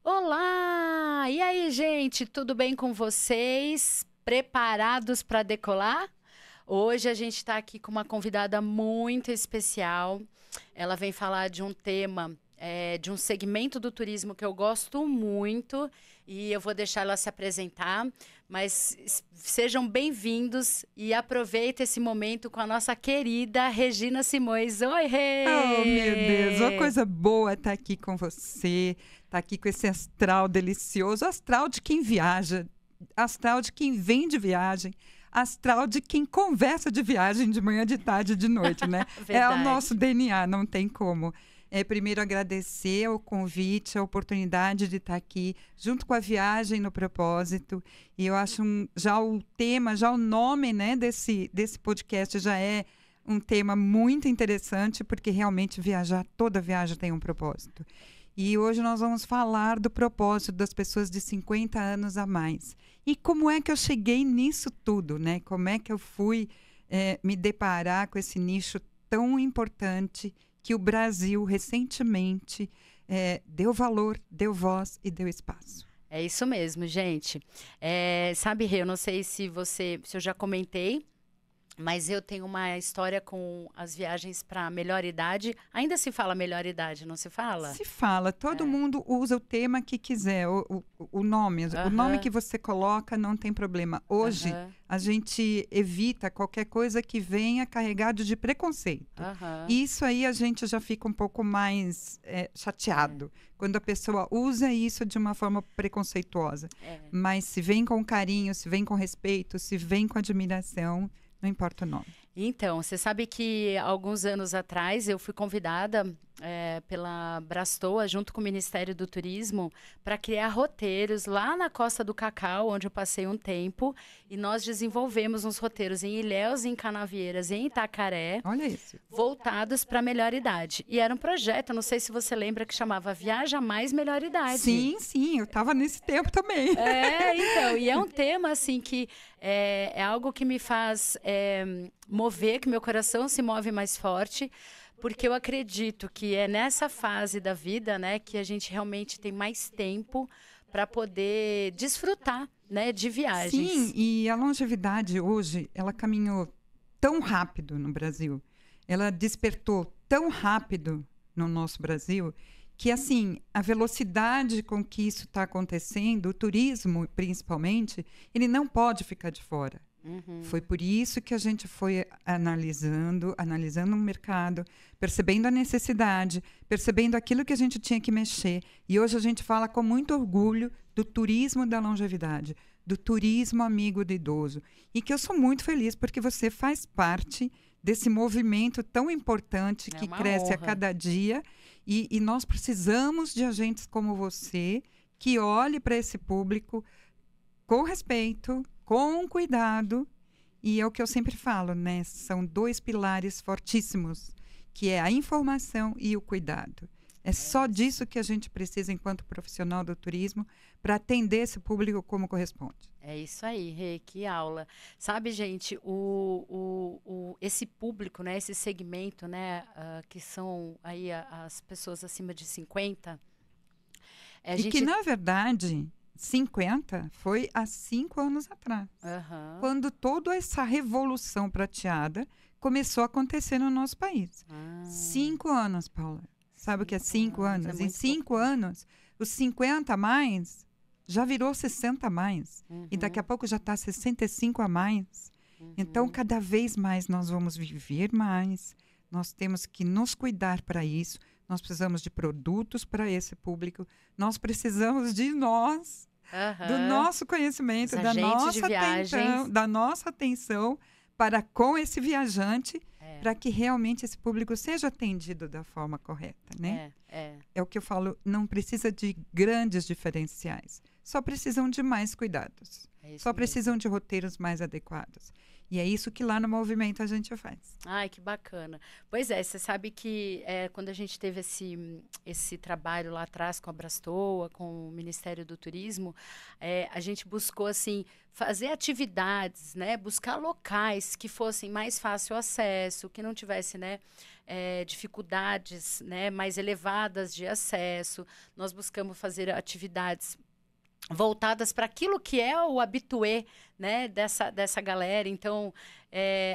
Olá! E aí, gente, tudo bem com vocês? Preparados para decolar? Hoje a gente está aqui com uma convidada muito especial. Ela vem falar de um tema, de um segmento do turismo que eu gosto muito e eu vou deixar ela se apresentar. Mas sejam bem-vindos e aproveitem esse momento com a nossa querida Regina Simões. Oi, Rê! Oh, meu Deus, uma coisa boa estar aqui com você, estar aqui com esse astral delicioso, astral de quem viaja, astral de quem vem de viagem, astral de quem conversa de viagem de manhã, de tarde, de noite, né? É o nosso DNA, não tem como. Primeiro, agradecer o convite, a oportunidade de estar aqui, junto com a Viagem no Propósito. E eu acho já o tema, já o nome, né, desse podcast já é um tema muito interessante, porque realmente toda viagem tem um propósito. E hoje nós vamos falar do propósito das pessoas de 50 anos a mais. E como é que eu cheguei nisso tudo, né? Como é que eu fui me deparar com esse nicho tão importante que o Brasil recentemente deu valor, deu voz e deu espaço. É isso mesmo, gente. Sabe, Rê, eu não sei se eu já comentei, mas eu tenho uma história com as viagens para melhor idade. Ainda se fala melhor idade, não se fala? Se fala. Todo mundo usa o tema que quiser, o nome. O nome que você coloca não tem problema. Hoje, a gente evita qualquer coisa que venha carregado de preconceito. E isso aí a gente já fica um pouco mais chateado. Quando a pessoa usa isso de uma forma preconceituosa. Mas se vem com carinho, se vem com respeito, se vem com admiração, não importa o nome. Então, você sabe que alguns anos atrás eu fui convidada pela Brastoa, junto com o Ministério do Turismo, para criar roteiros lá na Costa do Cacau, onde eu passei um tempo. E nós desenvolvemos uns roteiros em Ilhéus, em Canavieiras e em Itacaré. Olha isso. Voltados para a melhor idade. E era um projeto, não sei se você lembra, que chamava Viaja Mais Melhor Idade. Sim, eu estava nesse tempo também. Então, e é um tema, assim, que é algo que me faz mover, que meu coração se move mais forte, porque eu acredito que é nessa fase da vida, né, que a gente realmente tem mais tempo para poder desfrutar, né, de viagens. Sim, e a longevidade hoje, ela caminhou tão rápido no Brasil, ela despertou tão rápido no nosso Brasil, que assim, a velocidade com que isso está acontecendo, o turismo principalmente, ele não pode ficar de fora. Foi por isso que a gente foi analisando o mercado, percebendo a necessidade, percebendo aquilo que a gente tinha que mexer. E hoje a gente fala com muito orgulho do turismo da longevidade, do turismo amigo do idoso. E que eu sou muito feliz porque você faz parte desse movimento tão importante que cresce honra. a cada dia. E nós precisamos de agentes como você, que olhe para esse público com respeito, com cuidado, e é o que eu sempre falo, né? São dois pilares fortíssimos, que é a informação e o cuidado. É só disso que a gente precisa, enquanto profissional do turismo, para atender esse público como corresponde. É isso aí, Rê, que aula. Sabe, gente, esse público, né, esse segmento, né, que são aí as pessoas acima de 50... que, na verdade... 50 foi há 5 anos atrás, quando toda essa revolução prateada começou a acontecer no nosso país. 5 anos, Paula. Sabe o que é 5 anos? Em 5 anos, os 50 a mais já virou 60 a mais. E daqui a pouco já está 65 a mais. Então, cada vez mais nós vamos viver mais. Nós temos que nos cuidar para isso. Nós precisamos de produtos para esse público. Nós precisamos de nós, do nosso conhecimento, da nossa atenção para com esse viajante, para que realmente esse público seja atendido da forma correta, né? É o que eu falo, não precisa de grandes diferenciais. Só precisam de mais cuidados. Só precisam de roteiros mais adequados. E é isso que lá no movimento a gente faz. Ai, que bacana. Pois é, você sabe que quando a gente teve esse trabalho lá atrás com a Brastoa, com o Ministério do Turismo, a gente buscou, assim, fazer atividades, né? Buscar locais que fossem mais fácil acesso, que não tivesse, né? Dificuldades, né? Mais elevadas de acesso. Nós buscamos fazer atividades voltadas para aquilo que é o habitué, né, dessa galera. Então,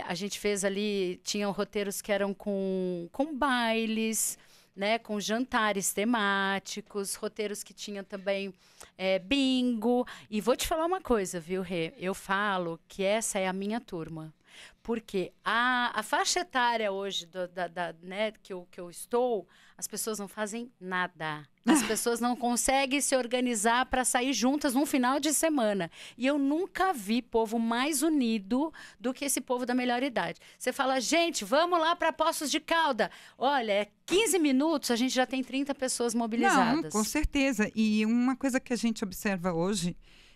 a gente fez ali, tinham roteiros que eram com bailes, né, com jantares temáticos, roteiros que tinham também bingo. E vou te falar uma coisa, viu, Rê? Eu falo que essa é a minha turma. Porque a faixa etária hoje né, que eu estou, as pessoas não fazem nada. As pessoas não conseguem se organizar para sair juntas num final de semana. E eu nunca vi povo mais unido do que esse povo da melhor idade. Você fala, gente, vamos lá para Poços de Calda. Olha, 15 minutos, a gente já tem 30 pessoas mobilizadas. Não, com certeza. E uma coisa que a gente observa hoje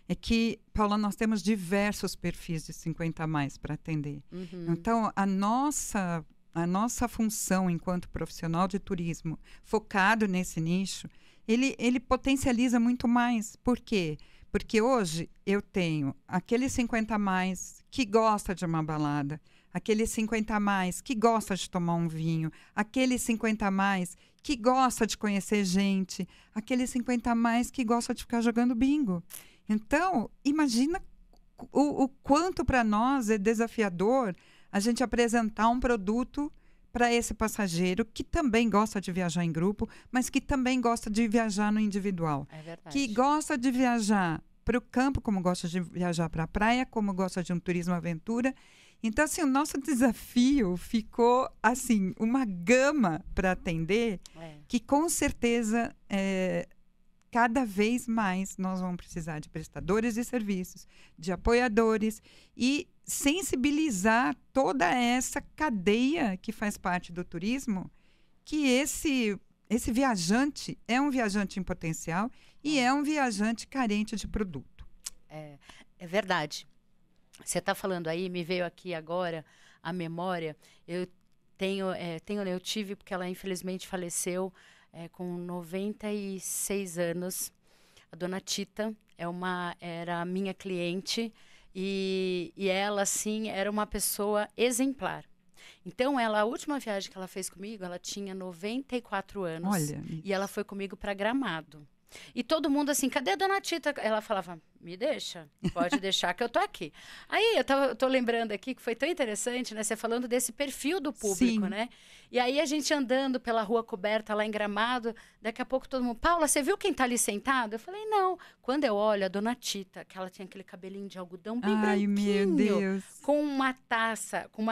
é que, Paula, nós temos diversos perfis de 50 a mais para atender. Uhum. Então, a nossa função enquanto profissional de turismo focado nesse nicho, ele potencializa muito mais. Por quê? Porque hoje eu tenho aquele 50 a mais que gosta de uma balada, aquele 50 a mais que gosta de tomar um vinho, aquele 50 a mais que gosta de conhecer gente, aquele 50 a mais que gosta de ficar jogando bingo. Então, imagina o quanto para nós é desafiador a gente apresentar um produto para esse passageiro que também gosta de viajar em grupo, mas que também gosta de viajar no individual. É verdade. Que gosta de viajar para o campo, como gosta de viajar para a praia, como gosta de um turismo aventura. Então, assim, o nosso desafio ficou, assim, uma gama para atender, que com certeza cada vez mais nós vamos precisar de prestadores de serviços, de apoiadores e sensibilizar toda essa cadeia que faz parte do turismo, que esse viajante é um viajante em potencial e é um viajante carente de produto. É verdade. Você está falando aí, me veio aqui agora a memória. Eu tive, porque ela infelizmente faleceu, com 96 anos. A dona Tita era a minha cliente e ela, assim, era uma pessoa exemplar. Então, a última viagem que ela fez comigo, ela tinha 94 anos. Olha. E ela foi comigo para Gramado. E todo mundo assim, cadê a dona Tita? Ela falava, me deixa, pode deixar que eu tô aqui. Aí eu tô lembrando aqui que foi tão interessante, né? Você falando desse perfil do público, Sim. né? E aí a gente andando pela rua coberta lá em Gramado, daqui a pouco todo mundo, Paula, você viu quem tá ali sentado? Eu falei, não. Quando eu olho a dona Tita, que ela tinha aquele cabelinho de algodão bem branquinho, meu Deus. com uma taça, com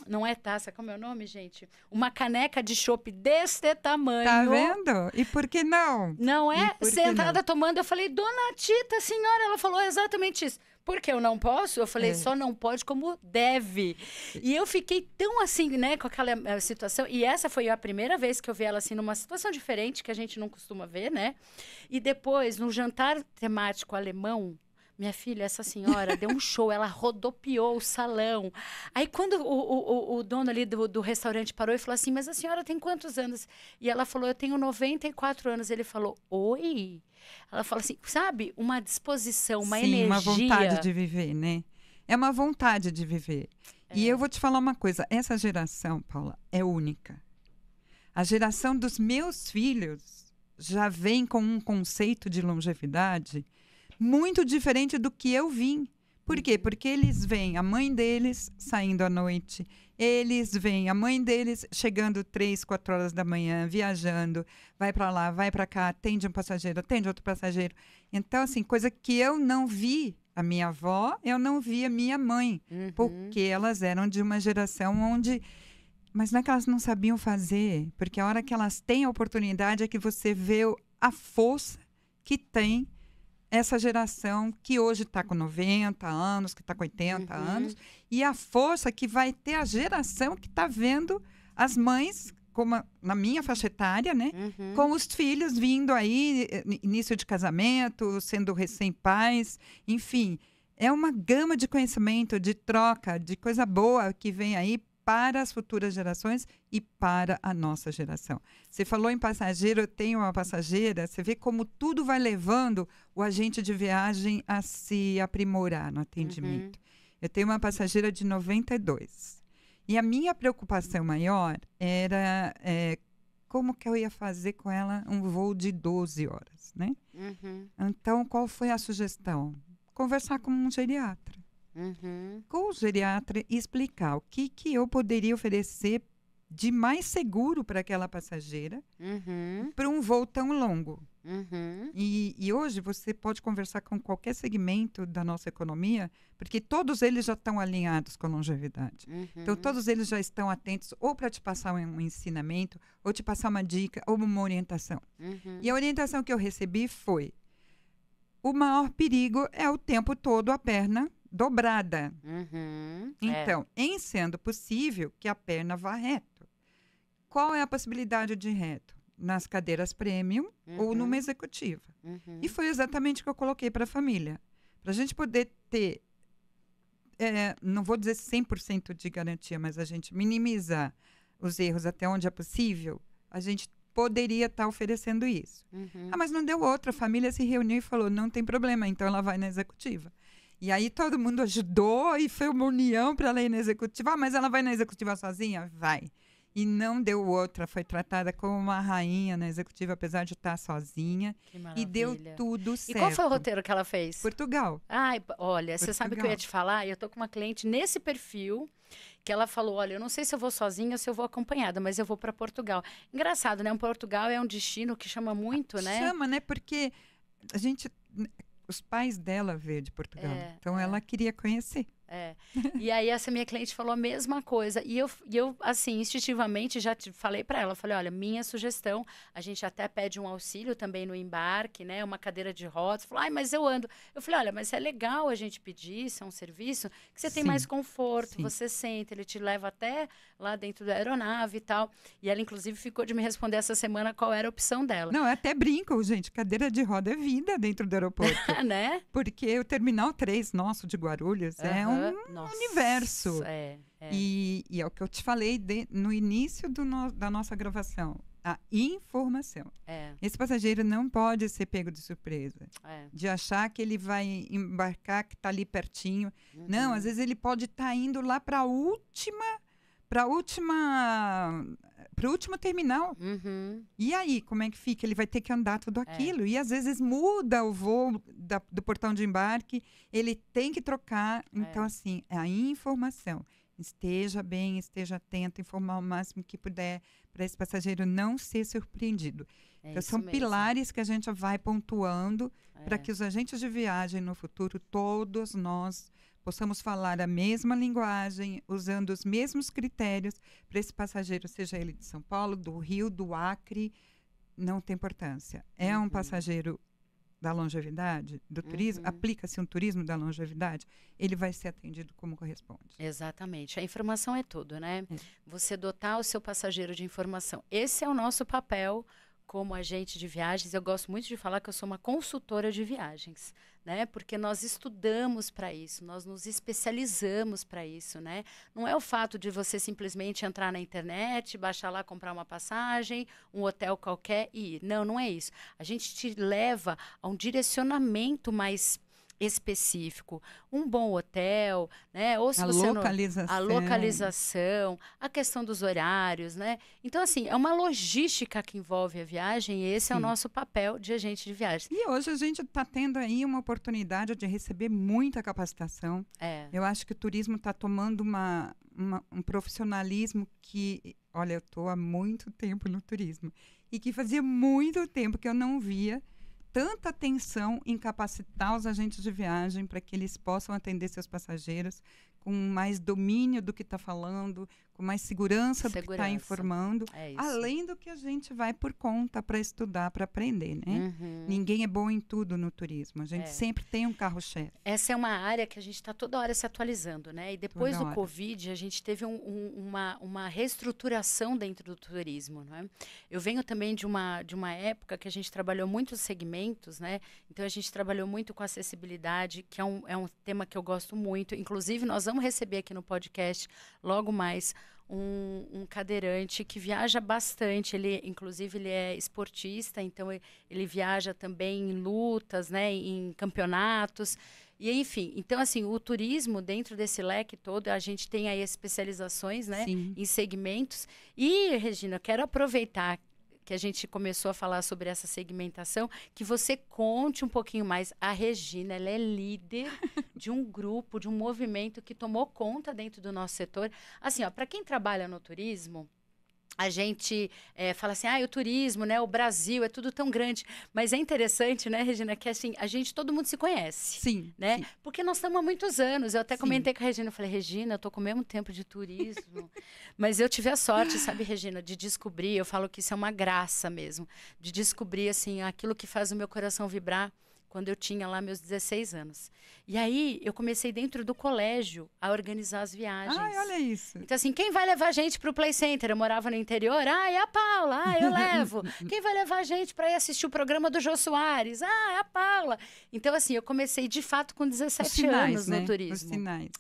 não é taça, como é o nome, gente? Uma caneca de chopp desse tamanho. Tá vendo? E por que não? Não é? Sentada não? tomando, eu falei, dona Tita, senhora, ela falou exatamente isso. Porque eu não posso? Eu falei, só não pode como deve. E eu fiquei tão assim, né, com aquela situação. E essa foi a primeira vez que eu vi ela assim, numa situação diferente, que a gente não costuma ver, né? E depois, no jantar temático alemão, minha filha, essa senhora, deu um show, ela rodopiou o salão. Aí, quando o dono ali do restaurante parou e falou assim, mas a senhora tem quantos anos? E ela falou, eu tenho 94 anos. Ele falou, oi? Ela falou assim, sabe? Uma disposição, uma energia. Uma vontade de viver, né? É uma vontade de viver. E eu vou te falar uma coisa, essa geração, Paula, é única. A geração dos meus filhos já vem com um conceito de longevidade muito diferente do que eu vim. Por quê? Porque eles veem a mãe deles saindo à noite, eles veem a mãe deles chegando 3, 4 horas da manhã, viajando, vai para lá, vai para cá, atende um passageiro, atende outro passageiro. Então, assim, coisa que eu não vi a minha avó, eu não vi a minha mãe, porque elas eram de uma geração onde... Mas não é que elas não sabiam fazer, porque a hora que elas têm a oportunidade é que você vê a força que tem essa geração que hoje está com 90 anos, que está com 80 anos, e a força que vai ter a geração que está vendo as mães, como na minha faixa etária, né? Com os filhos vindo aí, início de casamento, sendo recém-pais, enfim. é uma gama de conhecimento, de troca, de coisa boa que vem aí para as futuras gerações e para a nossa geração. Você falou em passageiro, eu tenho uma passageira, você vê como tudo vai levando o agente de viagem a se aprimorar no atendimento. Eu tenho uma passageira de 92. E a minha preocupação maior era como que eu ia fazer com ela um voo de 12 horas, né? Então, qual foi a sugestão? Conversar com um geriatra. Com o geriatra e explicar o que eu poderia oferecer de mais seguro para aquela passageira para um voo tão longo. E hoje você pode conversar com qualquer segmento da nossa economia, porque todos eles já estão alinhados com a longevidade. Então, todos eles já estão atentos ou para te passar um ensinamento, ou te passar uma dica, ou uma orientação. E a orientação que eu recebi foi: o maior perigo é o tempo todo a perna dobrada. Então, em sendo possível que a perna vá reto. Qual é a possibilidade de reto? Nas cadeiras premium ou numa executiva. E foi exatamente o que eu coloquei para a família. Para a gente poder ter, não vou dizer 100% de garantia, mas a gente minimizar os erros até onde é possível, a gente poderia estar oferecendo isso. Mas não deu outra. A família se reuniu e falou, não tem problema, então ela vai na executiva. E aí todo mundo ajudou e foi uma união para ela ir na executiva. Mas ela vai na executiva sozinha? Vai. E não deu outra. Foi tratada como uma rainha na executiva, apesar de estar sozinha. Que e deu tudo certo. E qual foi o roteiro que ela fez? Portugal. Ai, olha, você Portugal. sabe o que eu ia te falar? Eu tô com uma cliente nesse perfil que ela falou, olha, eu não sei se eu vou sozinha ou se eu vou acompanhada, mas eu vou para Portugal. Engraçado, né? Portugal é um destino que chama muito, né? Chama, né? Porque a gente... Os pais dela veio de Portugal. Então, ela queria conhecer. E aí, essa minha cliente falou a mesma coisa. E eu assim, instintivamente, já falei para ela. Falei, olha, minha sugestão, a gente até pede um auxílio também no embarque, né? Uma cadeira de rodas. Falou, ai, mas eu ando. Eu falei, olha, mas é legal a gente pedir, isso é um serviço que você tem mais conforto. Você senta, ele te leva até lá dentro da aeronave e tal. E ela, inclusive, ficou de me responder essa semana qual era a opção dela. Não, eu até brinco, gente. Cadeira de roda é vida dentro do aeroporto. Né? Porque o Terminal 3 nosso de Guarulhos é um universo. E é o que eu te falei no início da nossa gravação. A informação. Esse passageiro não pode ser pego de surpresa. De achar que ele vai embarcar, que está ali pertinho. Não, às vezes ele pode estar indo lá para o último terminal. E aí, como é que fica? Ele vai ter que andar tudo aquilo. E às vezes muda o voo do portão de embarque. Ele tem que trocar. Então, assim, é a informação. Esteja bem, esteja atento, informar o máximo que puder para esse passageiro não ser surpreendido. Então, são pilares que a gente vai pontuando para que os agentes de viagem no futuro, todos nós, possamos falar a mesma linguagem, usando os mesmos critérios para esse passageiro, seja ele de São Paulo, do Rio, do Acre, não tem importância. É um passageiro da longevidade, do turismo, aplica-se um turismo da longevidade, ele vai ser atendido como corresponde. Exatamente. A informação é tudo, né? Você dotar o seu passageiro de informação. Esse é o nosso papel como agente de viagens. Eu gosto muito de falar que eu sou uma consultora de viagens, né? Porque nós estudamos para isso, nós nos especializamos para isso, né? Não é o fato de você simplesmente entrar na internet, baixar lá, comprar uma passagem, um hotel qualquer e ir. Não, não é isso. A gente te leva a um direcionamento mais específico, um bom hotel, né? Ou se a localização, a questão dos horários, né? Então, assim, é uma logística que envolve a viagem e esse é o nosso papel de agente de viagens. E hoje a gente está tendo aí uma oportunidade de receber muita capacitação. Eu acho que o turismo está tomando um profissionalismo que, olha, eu estou há muito tempo no turismo e que fazia muito tempo que eu não via tanta atenção em capacitar os agentes de viagem para que eles possam atender seus passageiros com mais domínio do que está falando, com mais segurança do que está informando, É isso. além do que a gente vai por conta para estudar, para aprender, né? Ninguém é bom em tudo no turismo, a gente sempre tem um carro-chefe. Essa é uma área que a gente está toda hora se atualizando, né? E depois do Covid, a gente teve uma reestruturação dentro do turismo, não é? Eu venho também de uma época que a gente trabalhou muitos segmentos, né? Então, a gente trabalhou muito com acessibilidade, que é um tema que eu gosto muito. Inclusive, nós vamos receber aqui no podcast, logo mais, um cadeirante que viaja bastante. Inclusive, ele é esportista, então ele viaja também em lutas, né, em campeonatos. E, enfim, então, assim, o turismo, dentro desse leque todo, a gente tem aí especializações, né, em segmentos. E, Regina, quero aproveitar que a gente começou a falar sobre essa segmentação, que você conte um pouquinho mais. A Regina, ela é líder de um grupo, de um movimento que tomou conta dentro do nosso setor. Assim, ó, para quem trabalha no turismo, a gente fala assim, o turismo, né, o Brasil, é tudo tão grande. Mas é interessante, né, Regina, que assim, todo mundo se conhece. Sim. Né? Sim. Porque nós estamos há muitos anos. Eu até comentei com a Regina, eu falei, Regina, eu tô com o mesmo tempo de turismo. Mas eu tive a sorte, sabe, Regina, de descobrir, eu falo que isso é uma graça mesmo, de descobrir, assim, aquilo que faz o meu coração vibrar quando eu tinha lá meus 16 anos. E aí, eu comecei dentro do colégio a organizar as viagens. Ai, olha isso. Então, assim, quem vai levar a gente para o Play Center? Eu morava no interior. É a Paula. Eu levo. Quem vai levar a gente para ir assistir o programa do Jô Soares? É a Paula. Então, assim, eu comecei, de fato, com 17 anos no turismo. Os sinais.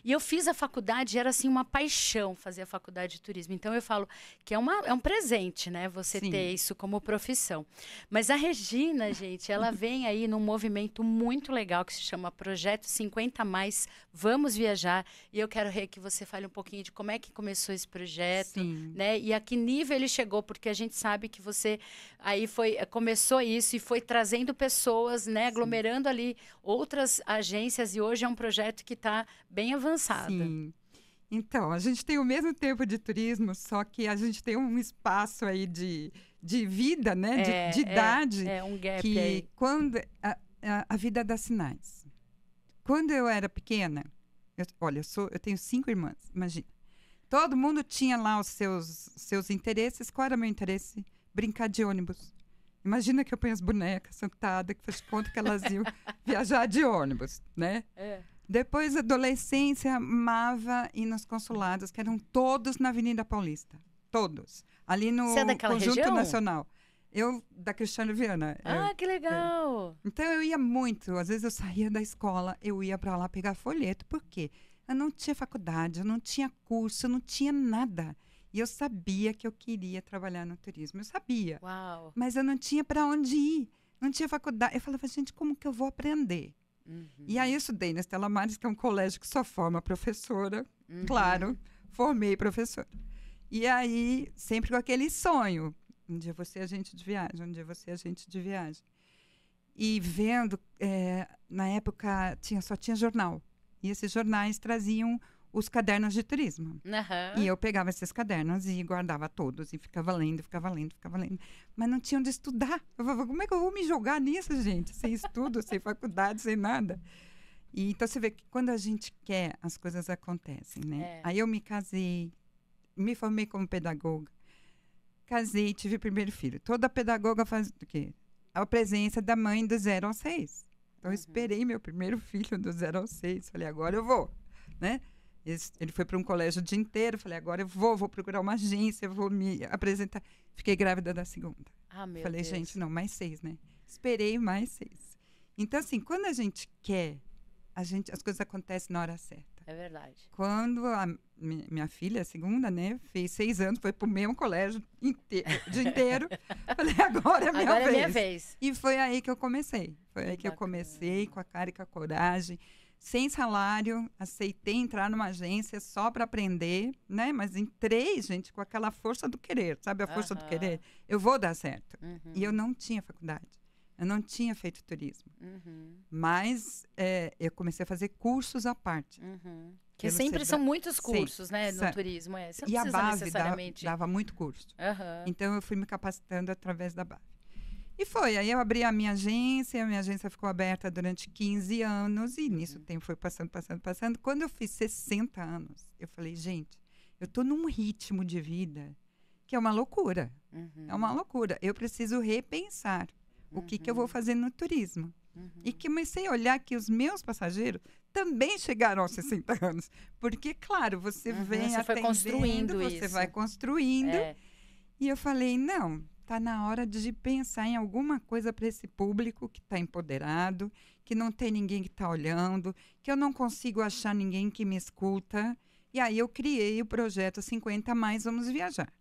E eu fiz a faculdade, era, assim, uma paixão fazer a faculdade de turismo. Então, eu falo que é um presente, né? Você ter isso como profissão. Mas a Regina, gente, ela vem aí num movimento muito legal que se chama Projeto 50+, Vamos Viajar. E eu quero, Rê, que você fale um pouquinho de como é que começou esse projeto, né? E a que nível ele chegou, porque a gente sabe que você aí começou isso e foi trazendo pessoas, né? Aglomerando ali outras agências, e hoje é um projeto que está bem avançado. Sim. Então, a gente tem o mesmo tempo de turismo, só que a gente tem um espaço aí de vida, né? De idade. Um gap que aí. Quando a vida dá sinais. Quando eu era pequena, eu tenho 5 irmãs, imagina. Todo mundo tinha lá os seus interesses. Qual era o meu interesse? Brincar de ônibus. Imagina que eu ponho as bonecas sentadas, que faz de conta que elas iam viajar de ônibus, né? Depois, da adolescência, amava ir nos consulados, que eram todos na Avenida Paulista. Todos. Ali no Conjunto região? Nacional. Eu, da Cristiano Viana. Que legal! Então, eu ia muito. Às vezes, eu saía da escola, eu ia para lá pegar folheto. Por quê? Eu não tinha faculdade, eu não tinha curso, eu não tinha nada. E eu sabia que eu queria trabalhar no turismo. Eu sabia. Uau! Mas eu não tinha para onde ir. Não tinha faculdade. Eu falava, gente, como que eu vou aprender? E aí eu estudei na Stella Maris, que é um colégio que só forma professora. Claro, formei professora. E aí, sempre com aquele sonho. Um dia você é agente de viagem, um dia você é agente de viagem. E vendo, na época, só tinha jornal. E esses jornais traziam os cadernos de turismo. E eu pegava esses cadernos e guardava todos. E ficava lendo, ficava lendo, ficava lendo. Mas não tinha onde estudar. Eu falava, como é que eu vou me jogar nisso, gente? Sem estudo, sem faculdade, sem nada. E então, você vê que quando a gente quer, as coisas acontecem, né? Aí eu me casei, me formei como pedagoga. Casei, tive o primeiro filho. Toda pedagoga faz o quê? A presença da mãe do 0 ao 6. Então, eu esperei meu primeiro filho do 0 ao 6. Falei, agora eu vou, né? Ele foi para um colégio o dia inteiro. Falei, agora eu vou procurar uma agência, vou me apresentar. Fiquei grávida da segunda. Falei, Deus. gente, não, mais 6, né? Esperei mais 6. Então, assim, quando a gente quer, as coisas acontecem na hora certa. É verdade. Quando a minha filha, a segunda, né, fez 6 anos, foi pro mesmo colégio o dia inteiro. Falei, agora é a minha vez. E foi aí que eu comecei. Foi aí que eu comecei, com a cara e com a coragem. Sem salário, aceitei entrar numa agência só para aprender, né? Mas entrei, gente, com aquela força do querer, sabe? A força do querer. Eu vou dar certo. E eu não tinha faculdade. Eu não tinha feito turismo. Mas eu comecei a fazer cursos à parte. Que sempre são muitos cursos, né? No turismo. Você não e a precisa base necessariamente... dava muito curso. Então, eu fui me capacitando através da base. E foi. Aí eu abri a minha agência ficou aberta durante 15 anos. E nisso o tempo foi passando. Quando eu fiz 60 anos, eu falei, gente, Eu estou num ritmo de vida que é uma loucura. Uhum. É uma loucura. Eu preciso repensar o que eu vou fazer no turismo. E comecei a olhar que os meus passageiros também chegaram aos 60 anos. Porque, claro, você vem Você foi atendendo, construindo você isso. vai construindo. É. E eu falei, não, está na hora de pensar em alguma coisa para esse público que está empoderado, que não tem ninguém que está olhando, que eu não consigo achar ninguém que me escuta. E aí eu criei o projeto 50 Mais Vamos Viajar.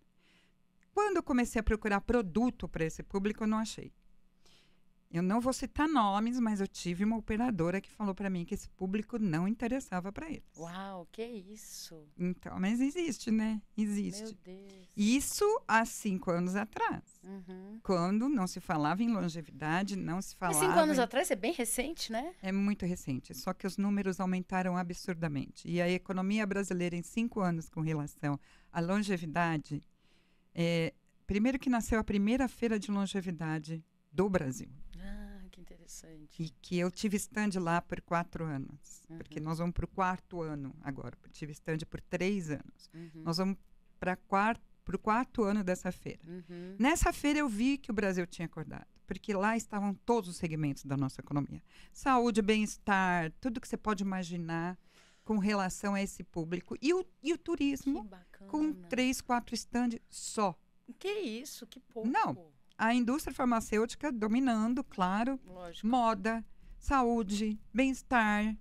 Quando eu comecei a procurar produto para esse público, eu não achei. Eu não vou citar nomes, mas eu tive uma operadora que falou para mim que esse público não interessava para eles. Uau, que isso? Então, mas existe, né? Existe. Meu Deus. Isso há 5 anos atrás. Uhum. Quando não se falava em longevidade, não se Mas falava... 5 anos atrás é bem recente, né? É muito recente, só que os números aumentaram absurdamente. E a economia brasileira, em 5 anos, com relação à longevidade... primeiro que nasceu a primeira feira de longevidade do Brasil. Ah, que interessante. E que eu tive stand lá por 4 anos. Porque nós vamos para o 4º ano agora. Eu tive stand por 3 anos. Nós vamos para o 4º ano dessa feira. Nessa feira eu vi que o Brasil tinha acordado. Porque lá estavam todos os segmentos da nossa economia. Saúde, bem-estar, tudo que você pode imaginar com relação a esse público. E o turismo, com 3, 4 stands só. Que isso, que pouco. Não. A indústria farmacêutica dominando, claro. Lógico. Moda, saúde, bem-estar,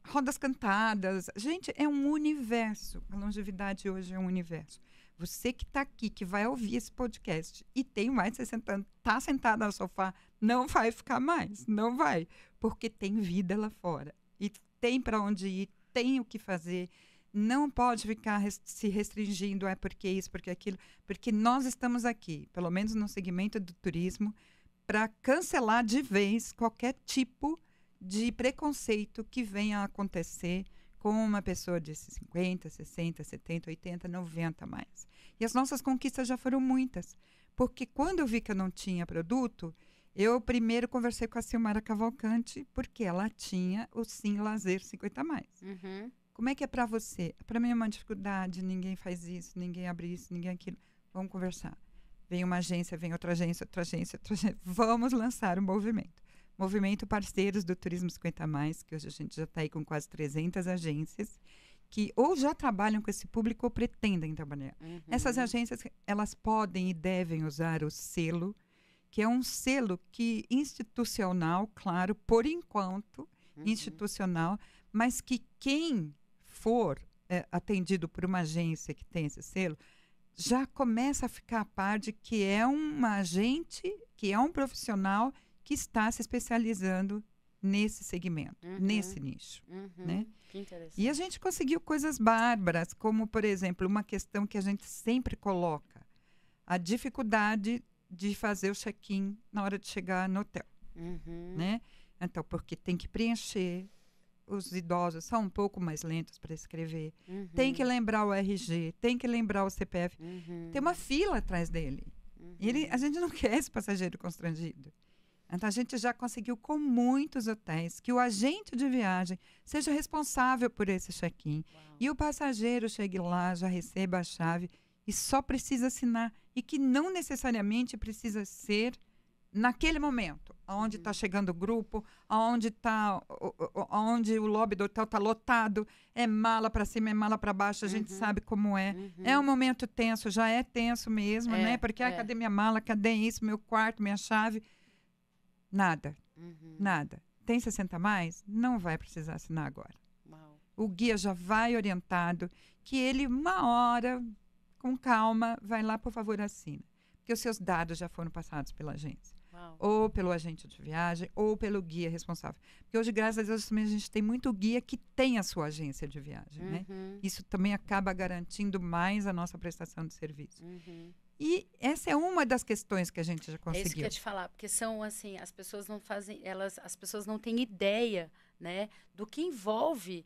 rodas cantadas. Gente, é um universo. A longevidade hoje é um universo. Você que está aqui, que vai ouvir esse podcast e tem mais de 60 anos, está sentado no sofá, não vai ficar mais. Não vai. Porque tem vida lá fora. E tem para onde ir, tem o que fazer. Não pode ficar se restringindo, porque isso, porque aquilo, porque nós estamos aqui, pelo menos no segmento do turismo, para cancelar de vez qualquer tipo de preconceito que venha a acontecer com uma pessoa de 50, 60, 70, 80, 90 mais. E as nossas conquistas já foram muitas, porque quando eu vi que eu não tinha produto, eu primeiro conversei com a Silmara Cavalcante, porque ela tinha o Sim Lazer 50 mais. Como é que é para você? Para mim é uma dificuldade, ninguém faz isso, ninguém abre isso, ninguém aquilo. Vamos conversar. Vem uma agência, vem outra agência, outra agência, outra agência. Vamos lançar um movimento. Movimento Parceiros do Turismo 50 Mais, que hoje a gente já está aí com quase 300 agências, que ou já trabalham com esse público ou pretendem trabalhar. Essas agências, elas podem e devem usar o selo, que é um selo que institucional, claro, por enquanto, institucional, mas que quem for atendido por uma agência que tem esse selo, já começa a ficar a par de que é uma agente, que é um profissional que está se especializando nesse segmento, nesse nicho. Né? Que interessante. E a gente conseguiu coisas bárbaras, como, por exemplo, uma questão que a gente sempre coloca, a dificuldade de fazer o check-in na hora de chegar no hotel. Né? Então, porque tem que preencher, os idosos são um pouco mais lentos para escrever. Tem que lembrar o RG, tem que lembrar o CPF. Tem uma fila atrás dele. A gente não quer esse passageiro constrangido. Então, a gente já conseguiu com muitos hotéis que o agente de viagem seja responsável por esse check-in. E o passageiro chegue lá, já receba a chave e só precisa assinar. E que não necessariamente precisa ser naquele momento, onde está chegando o grupo, onde o lobby do hotel está lotado, é mala para cima, é mala para baixo, a gente sabe como é. É um momento tenso, já é tenso mesmo, né? Porque, cadê minha mala, cadê isso, meu quarto, minha chave? Nada, nada. Tem 60 mais? Não vai precisar assinar agora. O guia já vai orientado que ele, uma hora, com calma, vai lá, por favor, assina. Porque os seus dados já foram passados pela agência. Ou pelo agente de viagem, ou pelo guia responsável. Porque hoje, graças a Deus, também a gente tem muito guia que tem a sua agência de viagem. Né? Isso também acaba garantindo mais a nossa prestação de serviço. E essa é uma das questões que a gente já conseguiu. É isso que eu ia te falar, porque são assim, as pessoas não fazem, as pessoas não têm ideia, né, do que envolve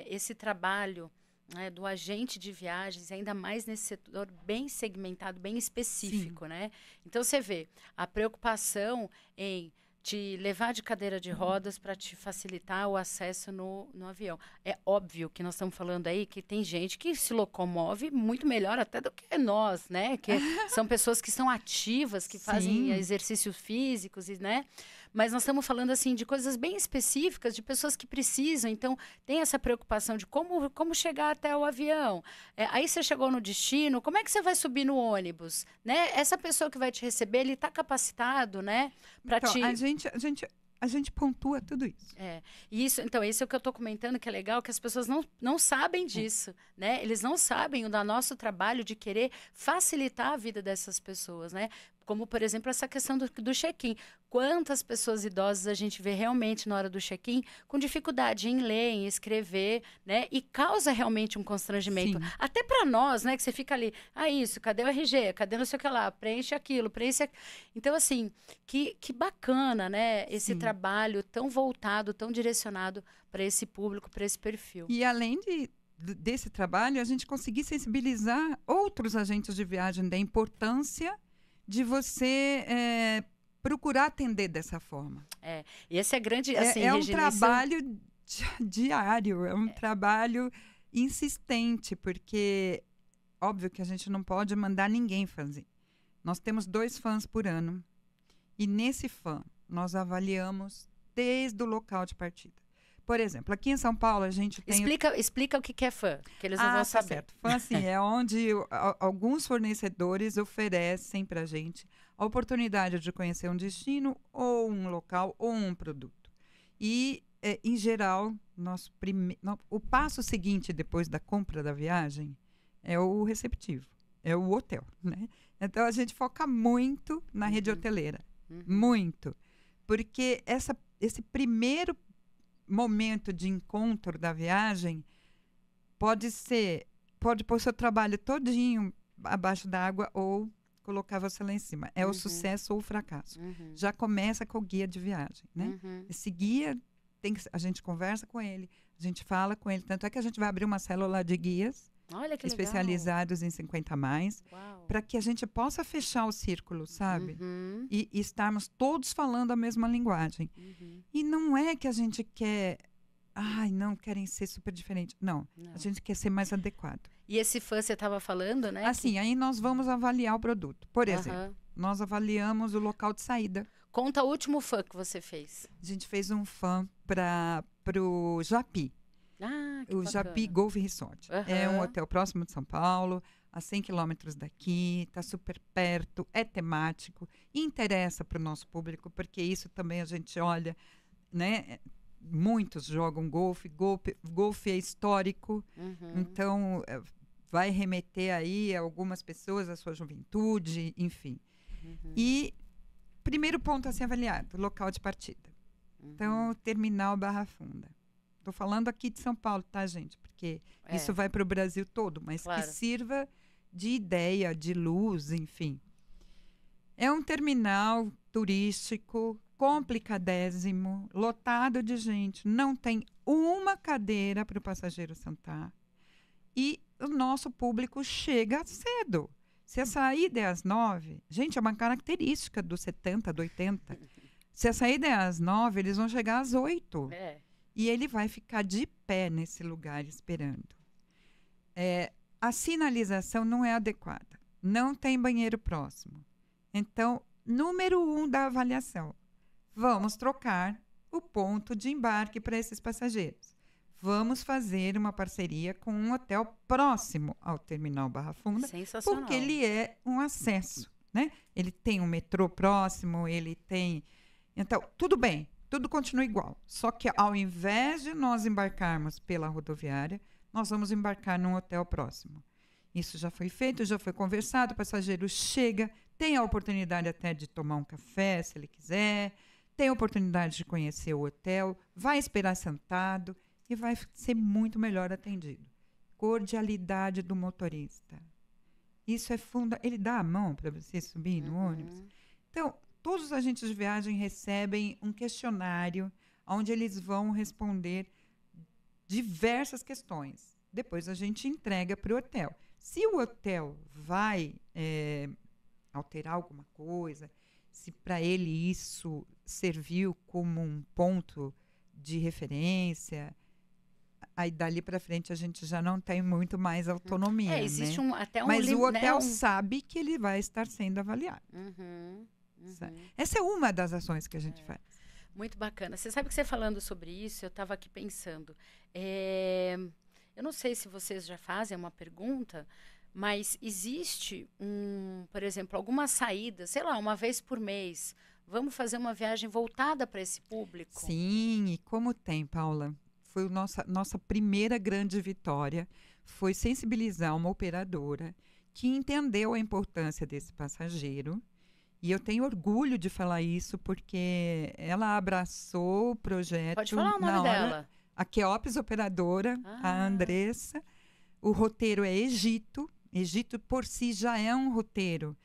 esse trabalho, né, do agente de viagens, ainda mais nesse setor bem segmentado, bem específico, né? Então, você vê a preocupação em te levar de cadeira de rodas para te facilitar o acesso no avião. É óbvio que nós estamos falando aí que tem gente que se locomove muito melhor até do que nós, né? Que são pessoas que são ativas, que fazem exercícios físicos, né? Mas nós estamos falando, assim, de coisas bem específicas, de pessoas que precisam. Então, tem essa preocupação de como chegar até o avião. Aí você chegou no destino, como é que você vai subir no ônibus? Né? Essa pessoa que vai te receber, ele está capacitado, né? Pra então, te... a gente pontua tudo isso. Então, isso é o que eu estou comentando, que é legal, que as pessoas não sabem disso, né? Eles não sabem do nosso trabalho de querer facilitar a vida dessas pessoas, né? Como, por exemplo, essa questão do check-in. Quantas pessoas idosas a gente vê realmente na hora do check-in com dificuldade em ler, em escrever, né? E causa realmente um constrangimento. Sim. Até para nós, né? Que você fica ali, isso, cadê o RG? Cadê não sei o que lá? Preenche aquilo, preenche aquilo. Então, assim, que bacana, né? Esse trabalho tão voltado, tão direcionado para esse público, para esse perfil. E além desse trabalho, a gente conseguir sensibilizar outros agentes de viagem da importância de você procurar atender dessa forma. E esse é grande, assim, é um Regina, trabalho diário, é um trabalho insistente, porque óbvio que a gente não pode mandar ninguém fazer. Nós temos 2 fãs por ano, e nesse fã nós avaliamos desde o local de partida. Por exemplo, aqui em São Paulo a gente tem... Explica o que é fã, que eles não vão saber. Certo. Fã, assim, é onde alguns fornecedores oferecem para a gente a oportunidade de conhecer um destino, ou um local, ou um produto. E, em geral, o passo seguinte depois da compra da viagem é o receptivo, é o hotel, né? Então, a gente foca muito na rede hoteleira. Muito. Porque esse primeiro momento de encontro da viagem pode pôr seu trabalho todinho abaixo d'água ou colocar você lá em cima. É o sucesso ou o fracasso. Já começa com o guia de viagem, né? Esse guia, a gente conversa com ele, a gente fala com ele. Tanto é que a gente vai abrir uma célula de guias especializados em 50 mais, para que a gente possa fechar o círculo, sabe? E estarmos todos falando a mesma linguagem. E não é que a gente quer... querem ser super diferentes. Não, a gente quer ser mais adequado. E esse fã você estava falando, né? Assim, aí nós vamos avaliar o produto. Por exemplo, nós avaliamos o local de saída. Conta o último fã que você fez. A gente fez um fã para o Japi. O Japi Golf Resort. É um hotel próximo de São Paulo, a 100 quilômetros daqui, está super perto, é temático, interessa para o nosso público, porque isso também a gente olha, né? Muitos jogam golfe é histórico, então vai remeter aí a algumas pessoas, a sua juventude, enfim. E primeiro ponto a ser avaliado, local de partida. Então, terminal Barra Funda. Estou falando aqui de São Paulo, tá, gente? Porque isso vai para o Brasil todo, mas que sirva de ideia, de luz, enfim. É um terminal turístico complicadésimo, lotado de gente. Não tem uma cadeira para o passageiro sentar. E o nosso público chega cedo. Se a saída é às 9, gente, é uma característica do 70, do 80. Se a saída é às 9, eles vão chegar às 8. E ele vai ficar de pé nesse lugar esperando. A sinalização não é adequada. Não tem banheiro próximo. Então, número 1 da avaliação. Vamos trocar o ponto de embarque para esses passageiros. Vamos fazer uma parceria com um hotel próximo ao terminal Barra Funda. Sensacional. Porque ele é um acesso, né? Ele tem um metrô próximo, ele tem... Então, tudo bem. Tudo continua igual, só que ao invés de nós embarcarmos pela rodoviária, nós vamos embarcar num hotel próximo. Isso já foi feito, já foi conversado, o passageiro chega, tem a oportunidade até de tomar um café, se ele quiser, tem a oportunidade de conhecer o hotel, vai esperar sentado e vai ser muito melhor atendido. Cordialidade do motorista. Isso é fundamental. Ele dá a mão para você subir no ônibus. Então, todos os agentes de viagem recebem um questionário onde eles vão responder diversas questões. Depois a gente entrega para o hotel. Se o hotel vai alterar alguma coisa, se para ele isso serviu como um ponto de referência, aí dali para frente a gente já não tem muito mais autonomia, existe né? até um... Mas o hotel né, sabe que ele vai estar sendo avaliado. Essa é uma das ações que a gente faz. Muito bacana. Você sabe que você falando sobre isso, eu estava aqui pensando. Eu não sei se vocês já fazem uma pergunta, mas existe, por exemplo, alguma saída, sei lá, uma vez por mês, vamos fazer uma viagem voltada para esse público? Sim, e como tem, Paula? Foi nossa primeira grande vitória, foi sensibilizar uma operadora que entendeu a importância desse passageiro. E eu tenho orgulho de falar isso, porque ela abraçou o projeto. Pode falar o nome dela. A Queops Operadora, a Andressa. O roteiro é Egito. Egito, por si, já é um roteiro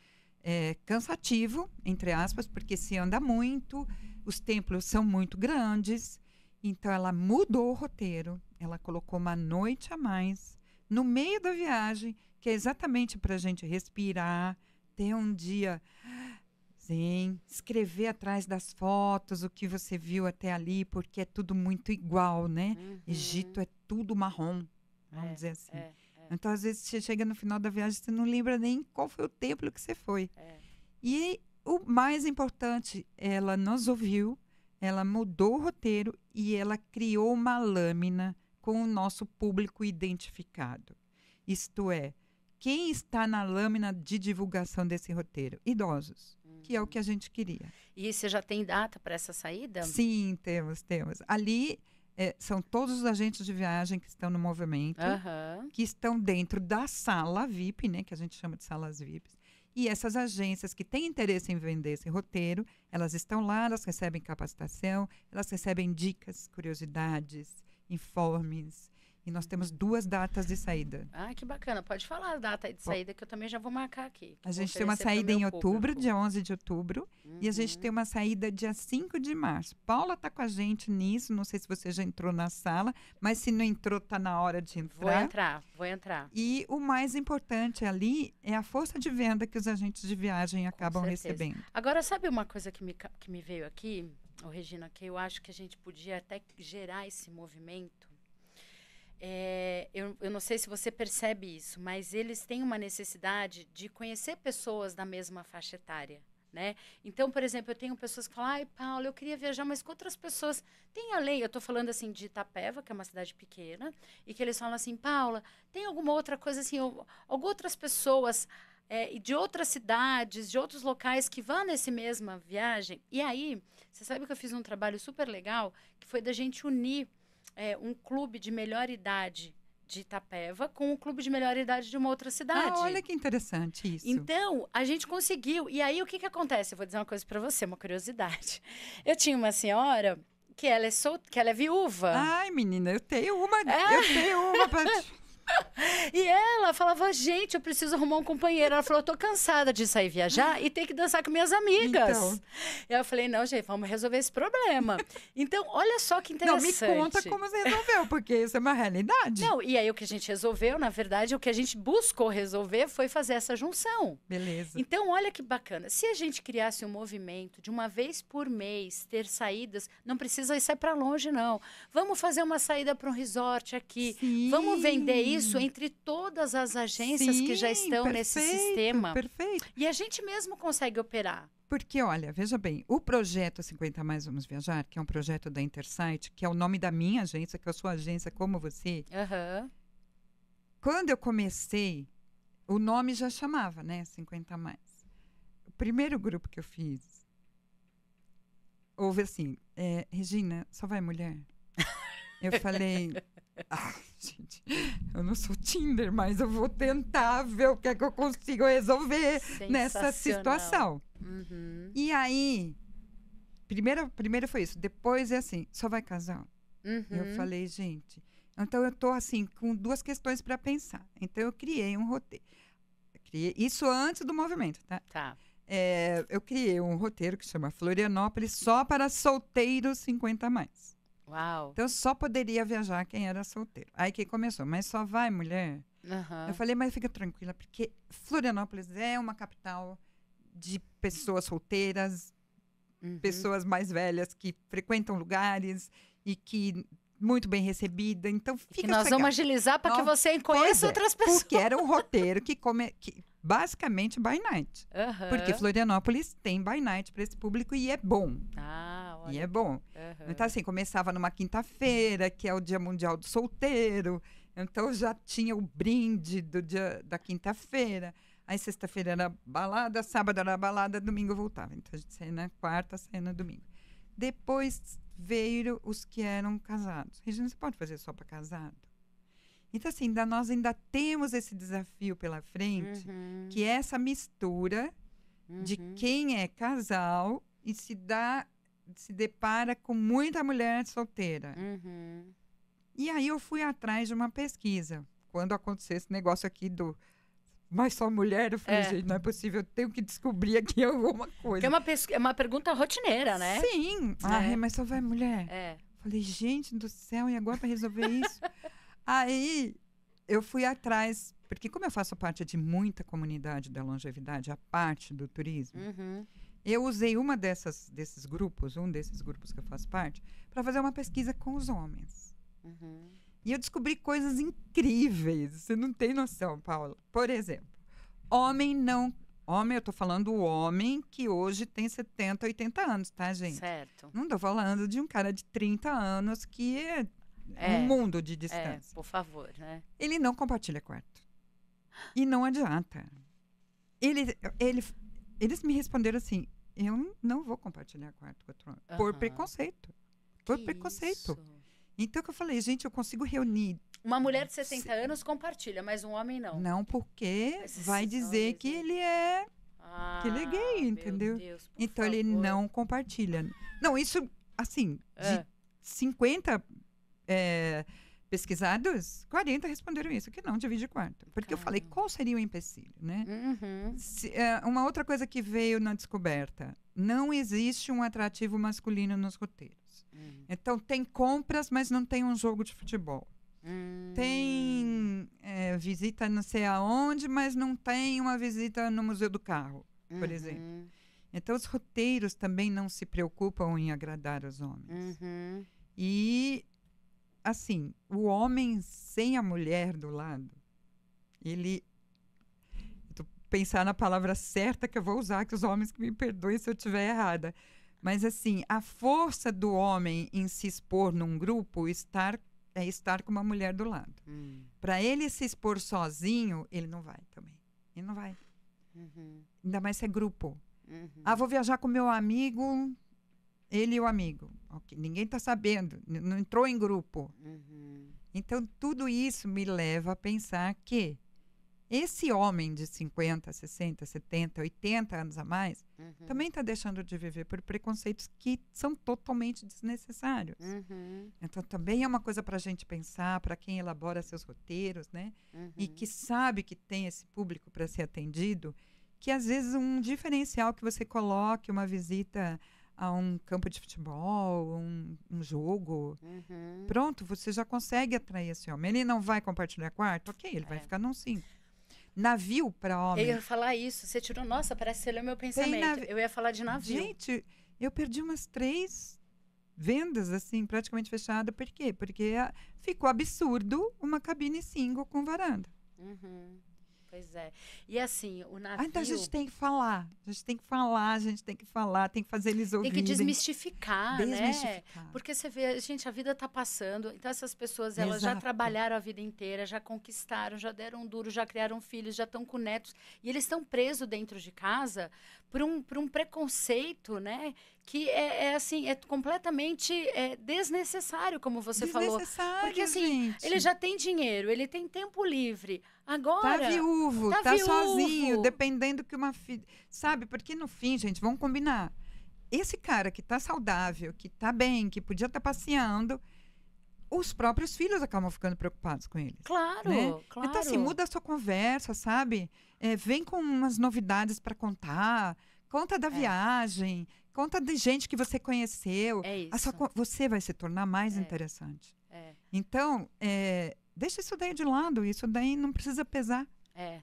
cansativo, entre aspas, porque se anda muito, os templos são muito grandes. Então, ela mudou o roteiro. Ela colocou uma noite a mais no meio da viagem, que é exatamente para a gente respirar, ter um dia... Sim, escrever atrás das fotos o que você viu até ali, porque é tudo muito igual, né? Egito é tudo marrom, vamos dizer assim. Então, às vezes, você chega no final da viagem, você não lembra nem qual foi o templo que você foi. E o mais importante, ela nos ouviu, ela mudou o roteiro e ela criou uma lâmina com o nosso público identificado. Isto é, quem está na lâmina de divulgação desse roteiro? Idosos, que é o que a gente queria. E você já tem data para essa saída? Sim, temos. Ali são todos os agentes de viagem que estão no movimento, que estão dentro da sala VIP, né, que a gente chama de salas VIPs. E essas agências que têm interesse em vender esse roteiro, elas estão lá, elas recebem capacitação, elas recebem dicas, curiosidades, informes. E nós temos 2 datas de saída. Ah, que bacana. Pode falar a data de saída, que eu também já vou marcar aqui. A gente tem uma saída em outubro, dia 11 de outubro. E a gente tem uma saída dia 5 de março. Paula está com a gente nisso. Não sei se você já entrou na sala, mas se não entrou, está na hora de entrar. Vou entrar. E o mais importante ali é a força de venda que os agentes de viagem acabam recebendo. Agora, sabe uma coisa que me veio aqui, Regina, que eu acho que a gente podia até gerar esse movimento? Eu não sei se você percebe isso, mas eles têm uma necessidade de conhecer pessoas da mesma faixa etária, né? Então, por exemplo, eu tenho pessoas que falam, ai, Paulo, eu queria viajar, mas com outras pessoas. Tem além, eu estou falando assim de Itapeva, que é uma cidade pequena, e que eles falam assim, Paula, tem alguma outra coisa assim, algumas outras pessoas de outras cidades, de outros locais que vão nessa mesma viagem? E aí, você sabe que eu fiz um trabalho super legal, que foi da gente unir um clube de melhor idade de Itapeva com um clube de melhor idade de uma outra cidade. Ah, olha que interessante isso. Então, a gente conseguiu. E aí, o que acontece? Eu vou dizer uma coisa para você, uma curiosidade. Eu tinha uma senhora que ela é viúva. Ai, menina, eu tenho uma para E ela falava, gente, eu preciso arrumar um companheiro. Ela falou, eu tô cansada de sair viajar e ter que dançar com minhas amigas. Então. E eu falei, não, gente, vamos resolver esse problema. Então, olha só que interessante. Não, me conta como você resolveu, porque isso é uma realidade. Não, e aí o que a gente resolveu, na verdade, o que a gente buscou resolver foi fazer essa junção. Beleza. Então, olha que bacana. Se a gente criasse um movimento de uma vez por mês, ter saídas, não precisa sair para longe, não. Vamos fazer uma saída para um resort aqui. Sim. Vamos vender isso entre todas as agências que já estão nesse sistema. Perfeito. E a gente mesmo consegue operar. Porque, olha, veja bem, o projeto 50 Mais Vamos Viajar, que é um projeto da Intersight, que é o nome da minha agência, que eu sou agência como você. Quando eu comecei, o nome já chamava, né? 50 Mais. O primeiro grupo que eu fiz, houve assim, Regina, só vai mulher? Eu falei, gente, eu não sou Tinder, mas eu vou tentar ver o que é que eu consigo resolver nessa situação. E aí, primeiro foi isso. Depois é assim, só vai casal? Eu falei, gente, então eu tô assim, com 2 questões para pensar. Então eu criei um roteiro. Isso antes do movimento, tá? Eu criei um roteiro que chama Florianópolis só para solteiros 50 mais. Uau. Então, só poderia viajar quem era solteiro. Aí que começou, mas só vai mulher? Eu falei, mas fica tranquila, porque Florianópolis é uma capital de pessoas solteiras pessoas mais velhas que frequentam lugares e que muito bem recebida. Então fica que nós vamos agilizar para que você conheça outras pessoas. Porque era um roteiro que basicamente by night. Porque Florianópolis tem by night para esse público e é bom. Olha. E é bom. Então, assim, começava numa quinta-feira, que é o Dia Mundial do Solteiro. Então, já tinha o brinde do dia da quinta-feira. Aí, sexta-feira era balada, sábado era balada, domingo voltava. Então, a gente saía na quarta, saía no domingo. Depois veio os que eram casados. Regina, você pode fazer só para casado? Então, assim, nós ainda temos esse desafio pela frente, que é essa mistura de quem é casal e se depara com muita mulher solteira. E aí eu fui atrás de uma pesquisa. Quando aconteceu esse negócio aqui mas só mulher, eu falei, gente, não é possível, eu tenho que descobrir aqui alguma coisa. Que é uma pergunta rotineira, né? Sim. Mas só vai mulher? Falei, gente do céu, e agora para resolver isso? Aí eu fui atrás, porque como eu faço parte de muita comunidade da longevidade, a parte do turismo, eu usei um desses grupos que eu faço parte, para fazer uma pesquisa com os homens. E eu descobri coisas incríveis. Você não tem noção, Paula. Por exemplo, homem, eu tô falando o homem que hoje tem 70, 80 anos, tá, gente? Certo. Não tô falando de um cara de 30 anos que é um mundo de distância. Por favor, né? Ele não compartilha quarto. E não adianta. Eles me responderam assim, eu não vou compartilhar quarto com outro homem. Por preconceito. Por preconceito. Isso? Então, que eu falei, gente, eu consigo reunir. Uma mulher de 70 anos compartilha, mas um homem não. Não, porque vai dizer que ele é gay, entendeu? Meu Deus, então, favor. ele não compartilha. Não, isso, assim, de 50 pesquisados, 40 responderam isso, que não divide quarto. Porque eu falei, qual seria o empecilho, né? Uma outra coisa que veio na descoberta, não existe um atrativo masculino nos roteiros. Então, tem compras, mas não tem um jogo de futebol. Tem visita não sei aonde, mas não tem uma visita no Museu do Carro, por exemplo. Então, os roteiros também não se preocupam em agradar os homens. E, assim, o homem sem a mulher do lado, pensar na palavra certa que eu vou usar, que os homens que me perdoem se eu estiver errada. Mas, assim, a força do homem em se expor num grupo é estar com uma mulher do lado. Para ele se expor sozinho, ele não vai também. Ele não vai. Ainda mais se é grupo. Vou viajar com meu amigo, ele e o amigo. Okay. Ninguém está sabendo, não entrou em grupo. Então, tudo isso me leva a pensar que esse homem de 50, 60, 70, 80 anos a mais também está deixando de viver por preconceitos que são totalmente desnecessários. Então, também é uma coisa para a gente pensar, para quem elabora seus roteiros, né? E que sabe que tem esse público para ser atendido, que às vezes um diferencial que você coloque, uma visita a um campo de futebol, um jogo, pronto, você já consegue atrair esse homem. Ele não vai compartilhar quarto? Ok, ele vai ficar num 5. Navio para homem. Eu ia falar isso. Você tirou... Nossa, parece que você leu meu pensamento. Eu ia falar de navio. Gente, eu perdi umas 3 vendas, assim, praticamente fechadas. Por quê? Porque ficou absurdo uma cabine single com varanda. Pois é. E assim, o navio... Então a gente tem que falar. A gente tem que fazer eles ouvirem. Tem que desmistificar, né? Porque você vê, gente, a vida tá passando. Então essas pessoas, elas já trabalharam a vida inteira, já conquistaram, já deram duro, já criaram filhos, já estão com netos. E eles estão presos dentro de casa por um preconceito, né? Que é completamente desnecessário, como você falou. Porque assim, gente. Ele já tem dinheiro, ele tem tempo livre. Agora... Tá viúvo, tá sozinho, dependendo que uma filha... Sabe, porque no fim, gente, vamos combinar. Esse cara que tá saudável, que tá bem, que podia estar passeando, os próprios filhos acabam ficando preocupados com eles. Claro, né? claro. Então, assim, muda a sua conversa, sabe? Vem com umas novidades para contar, conta da viagem, conta de gente que você conheceu. É isso. Você vai se tornar mais interessante. Então, deixa isso daí de lado, isso daí não precisa pesar.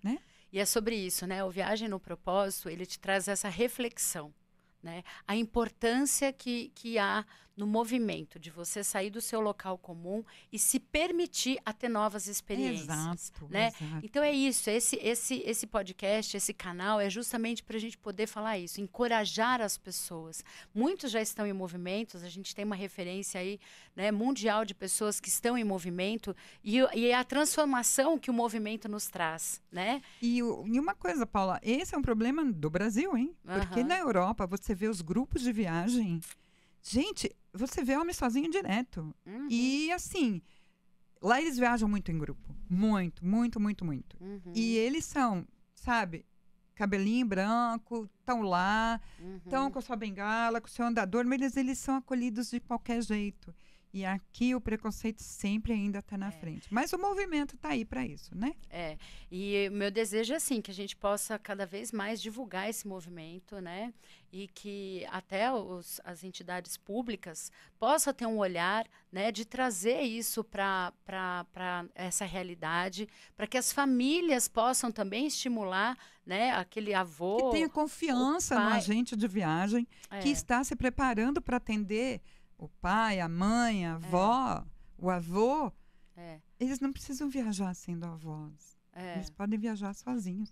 Né? E é sobre isso, né? O Viagem no Propósito, ele te traz essa reflexão, né? A importância que há no movimento de você sair do seu local comum e se permitir a ter novas experiências, Exato, né? exato. Então é isso, esse podcast, esse canal é justamente para a gente poder falar isso, encorajar as pessoas. Muitos já estão em movimentos, a gente tem uma referência aí, né, mundial de pessoas que estão em movimento e a transformação que o movimento nos traz, né? E uma coisa, Paula, esse é um problema do Brasil, hein? Porque na Europa você vê os grupos de viagem. Gente, você vê homem sozinho direto. E assim, lá eles viajam muito em grupo. Muito, muito, muito, muito. E eles são, sabe, cabelinho branco, estão lá, estão com a sua bengala, com o seu andador, mas eles são acolhidos de qualquer jeito. E aqui o preconceito sempre ainda está na frente. Mas o movimento está aí para isso, né? E meu desejo é assim, que a gente possa cada vez mais divulgar esse movimento, né? E que até as entidades públicas possam ter um olhar, né, de trazer isso para essa realidade, para que as famílias possam também estimular, né, aquele avô. Que tenha confiança no agente de viagem, que está se preparando para atender o pai, a mãe, a avó, o avô. Eles não precisam viajar sendo avós. Eles podem viajar sozinhos.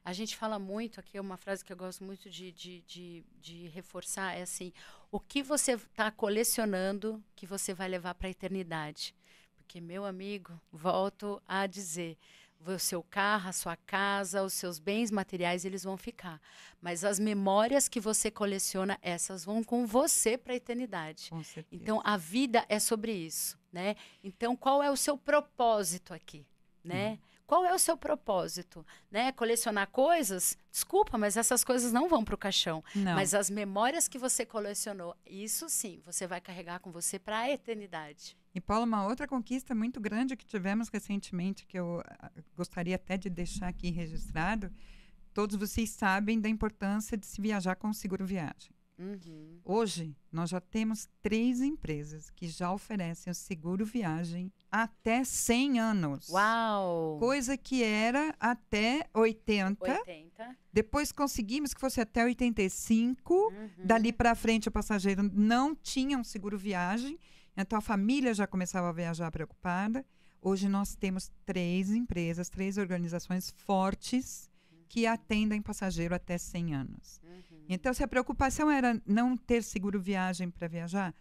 A gente fala muito, aqui é uma frase que eu gosto muito de reforçar, é assim, o que você está colecionando que você vai levar para a eternidade? Porque, meu amigo, volto a dizer, o seu carro, a sua casa, os seus bens materiais, eles vão ficar. Mas as memórias que você coleciona, essas vão com você para a eternidade. Com certeza. Então, a vida é sobre isso, né? Então, qual é o seu propósito aqui, né? Qual é o seu propósito, né? Colecionar coisas? Desculpa, mas essas coisas não vão para o caixão. Não. Mas as memórias que você colecionou, isso sim, você vai carregar com você para a eternidade. E, Paula, uma outra conquista muito grande que tivemos recentemente, que eu gostaria até de deixar aqui registrado, todos vocês sabem da importância de se viajar com o seguro viagem. Hoje, nós já temos 3 empresas que já oferecem o seguro viagem até 100 anos. Uau! Coisa que era até 80. 80. Depois conseguimos que fosse até 85. Dali para frente, o passageiro não tinha um seguro viagem. Então, a família já começava a viajar preocupada. Hoje, nós temos 3 empresas, 3 organizações fortes que atendem passageiro até 100 anos. Então, se a preocupação era não ter seguro viagem para viajar,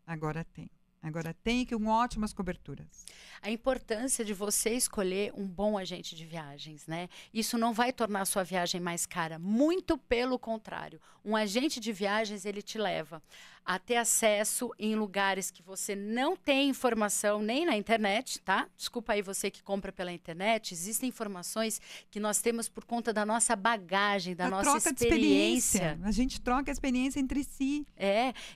agora tem. Agora tem, com ótimas coberturas. A importância de você escolher um bom agente de viagens, né? Isso não vai tornar a sua viagem mais cara, muito pelo contrário. Um agente de viagens, ele te leva a ter acesso em lugares que você não tem informação nem na internet, tá? Desculpa aí você que compra pela internet, existem informações que nós temos por conta da nossa bagagem, da nossa experiência. A gente troca a experiência entre si.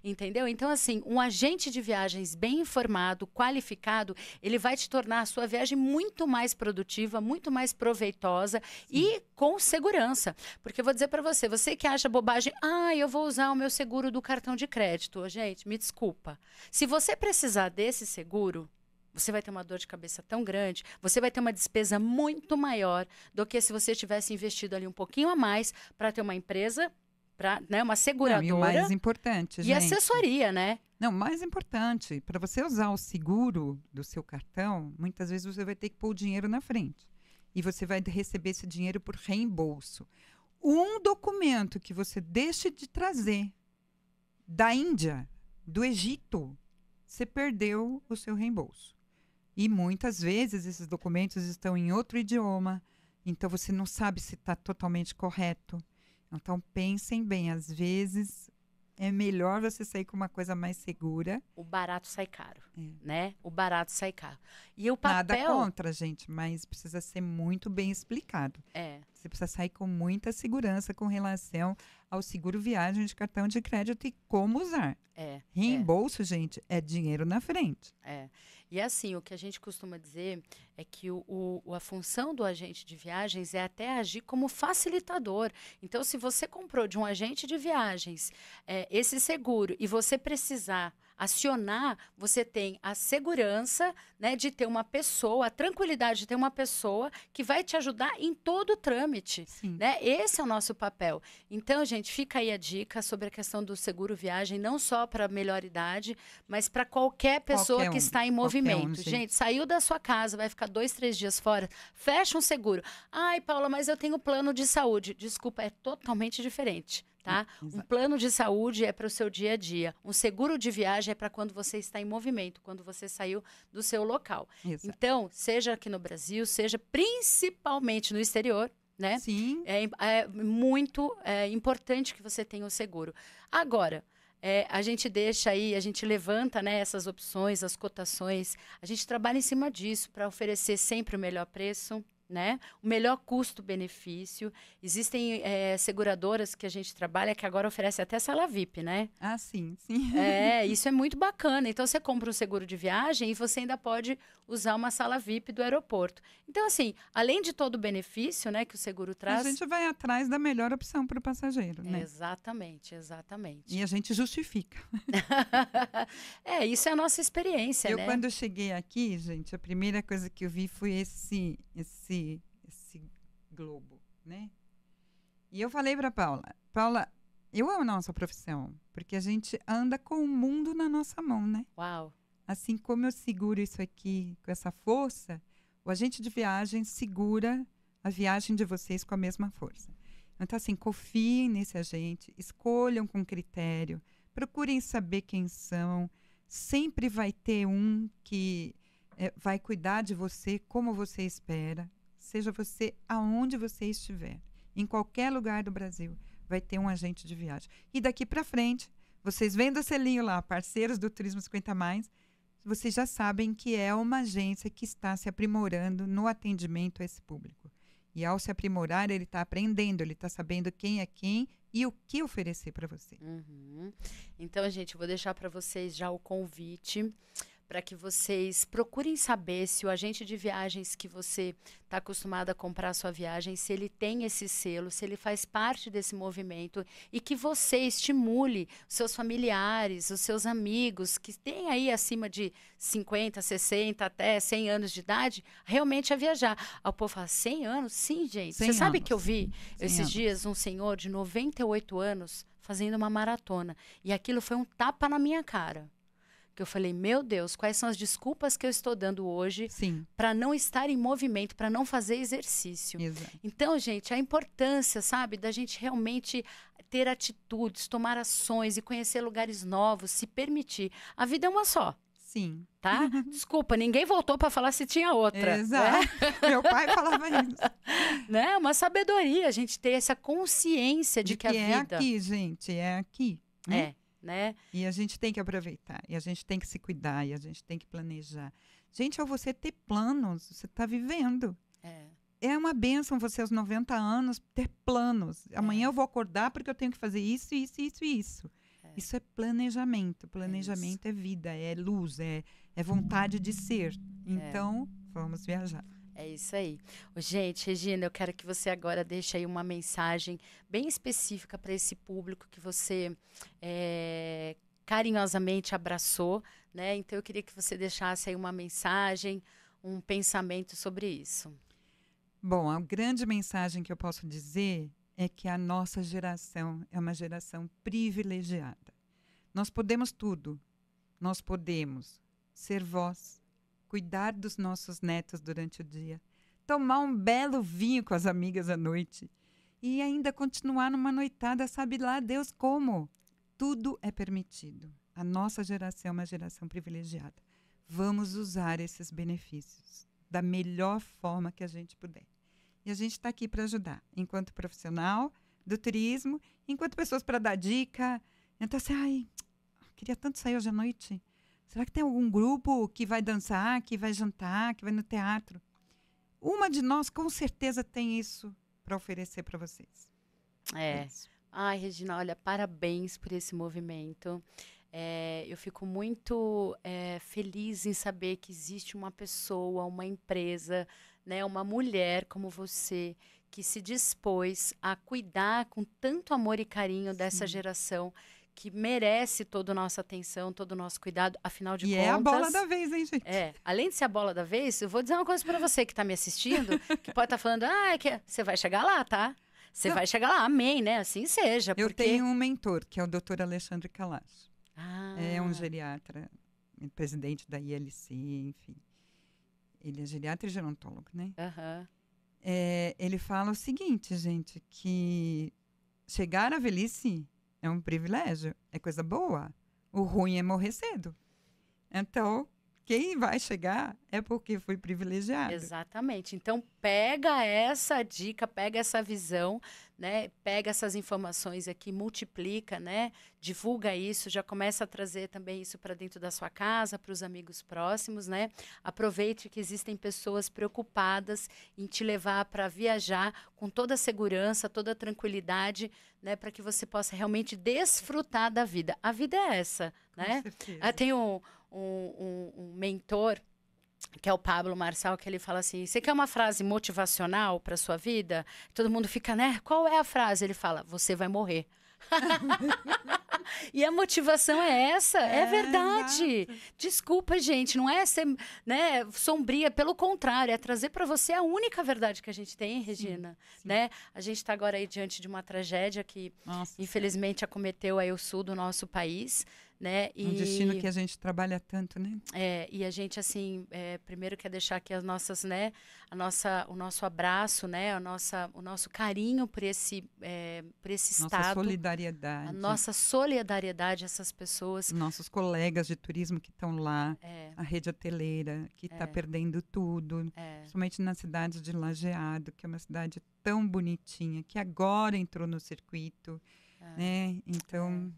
Entendeu? Então, assim, um agente de viagens bem informado, qualificado, ele vai te tornar a sua viagem muito mais produtiva, muito mais proveitosa e com segurança. Porque eu vou dizer para você, você que acha bobagem, eu vou usar o meu seguro do cartão de crédito. Gente, me desculpa. Se você precisar desse seguro, você vai ter uma dor de cabeça tão grande, você vai ter uma despesa muito maior do que se você tivesse investido ali um pouquinho a mais para ter uma empresa, né, uma seguradora. Não, e o mais importante, e gente, assessoria, né? Não, mais importante, para você usar o seguro do seu cartão, muitas vezes você vai ter que pôr o dinheiro na frente. E você vai receber esse dinheiro por reembolso. Um documento que você deixe de trazer da Índia, do Egito, você perdeu o seu reembolso. E muitas vezes esses documentos estão em outro idioma, então você não sabe se está totalmente correto. Então pensem bem, às vezes é melhor você sair com uma coisa mais segura. O barato sai caro, né? O barato sai caro. E o papel... Nada contra, gente, mas precisa ser muito bem explicado. Você precisa sair com muita segurança com relação ao seguro viagem de cartão de crédito e como usar. Reembolso, gente, é dinheiro na frente. E assim, o que a gente costuma dizer é que a função do agente de viagens é até agir como facilitador. Então, se você comprou de um agente de viagens esse seguro e você precisar acionar, você tem a segurança, né, de ter uma pessoa, a tranquilidade de ter uma pessoa que vai te ajudar em todo o trâmite, Sim. né? Esse é o nosso papel. Então, gente, fica aí a dica sobre a questão do seguro viagem, não só para melhor idade, mas para qualquer pessoa Qualquer que um, está em qualquer um, movimento. gente. Gente, saiu da sua casa, vai ficar 2, 3 dias fora, fecha um seguro. Ai, Paula, mas eu tenho plano de saúde. Desculpa, é totalmente diferente. Tá? Um Exato. plano de saúde é para o seu dia a dia. Um seguro de viagem é para quando você está em movimento, quando você saiu do seu local. Exato. Então, seja aqui no Brasil, seja principalmente no exterior, né? Sim. É muito importante que você tenha o seguro. Agora, a gente deixa aí, a gente levanta, né, essas opções, as cotações. A gente trabalha em cima disso para oferecer sempre o melhor preço, né? O melhor custo-benefício. Existem seguradoras que a gente trabalha que agora oferece até sala VIP, né? Ah, sim, sim. Isso é muito bacana. Então, você compra um seguro de viagem e você ainda pode usar uma sala VIP do aeroporto. Então, assim, além de todo o benefício, né, que o seguro traz... A gente vai atrás da melhor opção para o passageiro, né? Exatamente, exatamente. E a gente justifica. Isso é a nossa experiência, Eu, né? quando cheguei aqui, gente, a primeira coisa que eu vi foi esse globo, né? E eu falei para Paula, eu amo a nossa profissão, porque a gente anda com o mundo na nossa mão, né? Uau! Assim como eu seguro isso aqui com essa força, o agente de viagem segura a viagem de vocês com a mesma força. Então, assim, confiem nesse agente, escolham com critério, procurem saber quem são. Sempre vai ter um que vai cuidar de você como você espera, seja você aonde você estiver. Em qualquer lugar do Brasil vai ter um agente de viagem. E daqui para frente, vocês vendo o selinho lá, parceiros do Turismo 50+, vocês já sabem que é uma agência que está se aprimorando no atendimento a esse público. E ao se aprimorar, ele está aprendendo, ele está sabendo quem é quem e o que oferecer para você. Uhum. Então, gente, eu vou deixar para vocês já o convite para que vocês procurem saber se o agente de viagens que você está acostumado a comprar a sua viagem, se ele tem esse selo, se ele faz parte desse movimento e que você estimule os seus familiares, os seus amigos que têm aí acima de 50, 60, até 100 anos de idade, realmente a viajar. O povo fala, 100 anos? Sim, gente. Você sabe que eu vi esses dias um senhor de 98 anos fazendo uma maratona e aquilo foi um tapa na minha cara. Que eu falei, meu Deus, quais são as desculpas que eu estou dando hoje para não estar em movimento, para não fazer exercício. Exato. Então, gente, a importância, sabe, da gente realmente ter atitudes, tomar ações e conhecer lugares novos, se permitir. A vida é uma só. Sim. Tá? Desculpa, ninguém voltou para falar se tinha outra. Exato. Né? Meu pai falava isso. Né? Uma sabedoria, a gente ter essa consciência de que a vida... é aqui, gente, é aqui. Né? Né? E a gente tem que aproveitar, e a gente tem que se cuidar, e a gente tem que planejar. Gente, ao você ter planos, você está vivendo. É uma bênção você aos 90 anos ter planos. Amanhã eu vou acordar porque eu tenho que fazer isso, isso, isso e isso. Isso é planejamento. Planejamento é vida, é luz, é vontade de ser. Então, vamos viajar. É isso aí. Gente, Regina, eu quero que você agora deixe aí uma mensagem bem específica para esse público que você carinhosamente abraçou, né? Então, eu queria que você deixasse aí uma mensagem, um pensamento sobre isso. Bom, a grande mensagem que eu posso dizer é que a nossa geração é uma geração privilegiada. Nós podemos tudo. Nós podemos ser voz, cuidar dos nossos netos durante o dia, tomar um belo vinho com as amigas à noite e ainda continuar numa noitada, sabe lá Deus como. Tudo é permitido. A nossa geração é uma geração privilegiada. Vamos usar esses benefícios da melhor forma que a gente puder. E a gente está aqui para ajudar, enquanto profissional do turismo, enquanto pessoas para dar dica. Então, assim, queria tanto sair hoje à noite. Será que tem algum grupo que vai dançar, que vai jantar, que vai no teatro? Uma de nós, com certeza, tem isso para oferecer para vocês. Ai, Regina, olha, parabéns por esse movimento. Eu fico muito feliz em saber que existe uma pessoa, uma empresa, né, uma mulher como você, que se dispôs a cuidar com tanto amor e carinho dessa geração que merece toda a nossa atenção, todo o nosso cuidado, afinal de contas... E é a bola da vez, hein, gente? Além de ser a bola da vez, eu vou dizer uma coisa para você que está me assistindo, que pode estar falando, você vai chegar lá, tá? Você vai chegar lá, amém, né? Assim seja. Eu tenho um mentor, que é o Dr. Alexandre Kalash. É um geriatra, presidente da ILC, enfim. Ele é geriatra e gerontólogo, né? Ele fala o seguinte, gente, que chegar à velhice é um privilégio, é coisa boa. O ruim é morrer cedo. Então, quem vai chegar é porque foi privilegiado. Exatamente. Então, pega essa dica, pega essa visão, né? Pega essas informações aqui, multiplica, né? Divulga isso, já começa a trazer também isso para dentro da sua casa, para os amigos próximos, né? Aproveite que existem pessoas preocupadas em te levar para viajar com toda a segurança, toda a tranquilidade, né? Para que você possa realmente desfrutar da vida. A vida é essa, né? Com certeza. Tem um mentor, que é o Pablo Marçal, que ele fala assim, você quer uma frase motivacional para sua vida? Todo mundo fica, né? Qual é a frase? Ele fala, você vai morrer. E a motivação é essa, é verdade. Exato. Desculpa, gente, não é ser, né, sombria, pelo contrário, é trazer para você a única verdade que a gente tem, Regina. Sim. Né? A gente está agora aí diante de uma tragédia que, infelizmente, acometeu aí o sul do nosso país. Né? Um destino que a gente trabalha tanto, né? E a gente, assim, primeiro quer deixar aqui as nossas, né? O nosso abraço, né? O nosso carinho por esse estado. Nossa solidariedade. A nossa solidariedade a essas pessoas. Nossos colegas de turismo que estão lá. A rede hoteleira, que está perdendo tudo. Principalmente na cidade de Lajeado, que é uma cidade tão bonitinha, que agora entrou no circuito, né? Então...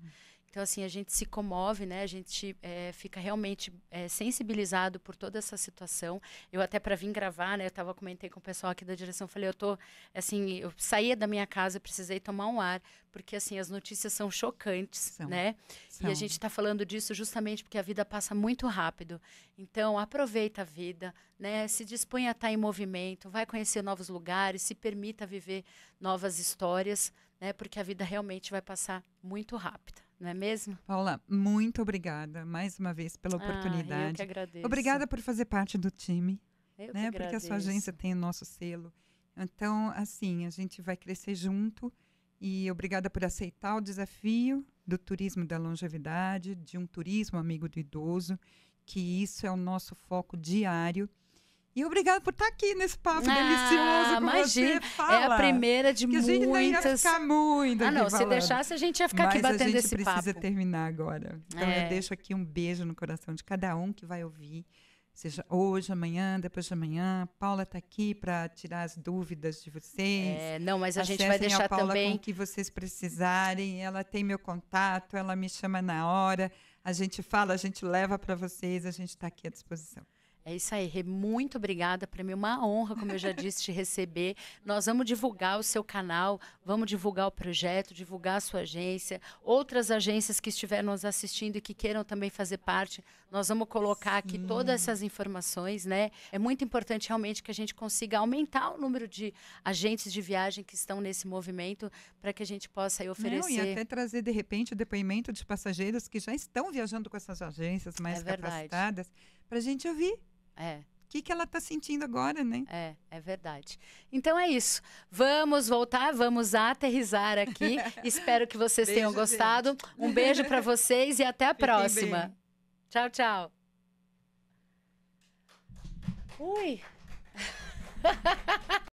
Então, assim, a gente se comove, né? A gente fica realmente sensibilizado por toda essa situação. Eu até para vir gravar, né? Eu comentei com o pessoal aqui da direção, falei, eu saía da minha casa, precisei tomar um ar, porque, assim, as notícias são chocantes, né? E a gente está falando disso justamente porque a vida passa muito rápido. Então, aproveita a vida, né? Se dispõe a estar em movimento, vai conhecer novos lugares, se permita viver novas histórias, né? Porque a vida realmente vai passar muito rápida. Não é mesmo? Paula, muito obrigada mais uma vez pela oportunidade. Eu que agradeço. Obrigada por fazer parte do time. Eu né? que Porque a sua agência tem o nosso selo. Então, assim, a gente vai crescer junto. E obrigada por aceitar o desafio do turismo da longevidade, de um turismo amigo do idoso, que isso é o nosso foco diário. E obrigada por estar aqui nesse papo delicioso com imagina, você. Fala, é a primeira de muitas. A gente ainda ia ficar muito aqui não, falando. Se deixasse, a gente ia ficar aqui batendo esse papo. Mas a gente precisa terminar agora. Então, eu deixo aqui um beijo no coração de cada um que vai ouvir. Seja hoje, amanhã, depois de amanhã. A Paula está aqui para tirar as dúvidas de vocês. Não, mas a Acessem gente vai deixar a Paula também... com o que vocês precisarem. Ela tem meu contato, ela me chama na hora. A gente fala, a gente leva para vocês. A gente está aqui à disposição. É isso aí, Rê. Muito obrigada. Para mim é uma honra, como eu já disse, te receber. Nós vamos divulgar o seu canal, vamos divulgar o projeto, divulgar a sua agência. Outras agências que estiverem nos assistindo e que queiram também fazer parte, nós vamos colocar aqui todas essas informações, né? É muito importante realmente que a gente consiga aumentar o número de agentes de viagem que estão nesse movimento para que a gente possa aí oferecer... e até trazer, de repente, o depoimento de passageiros que já estão viajando com essas agências mais capacitadas para a gente ouvir. O que ela está sentindo agora, né? É verdade. Então é isso. Vamos voltar, vamos aterrissar aqui. Espero que vocês tenham gostado. Gente. Um beijo para vocês e até a próxima. Bem. Tchau, tchau. Ui!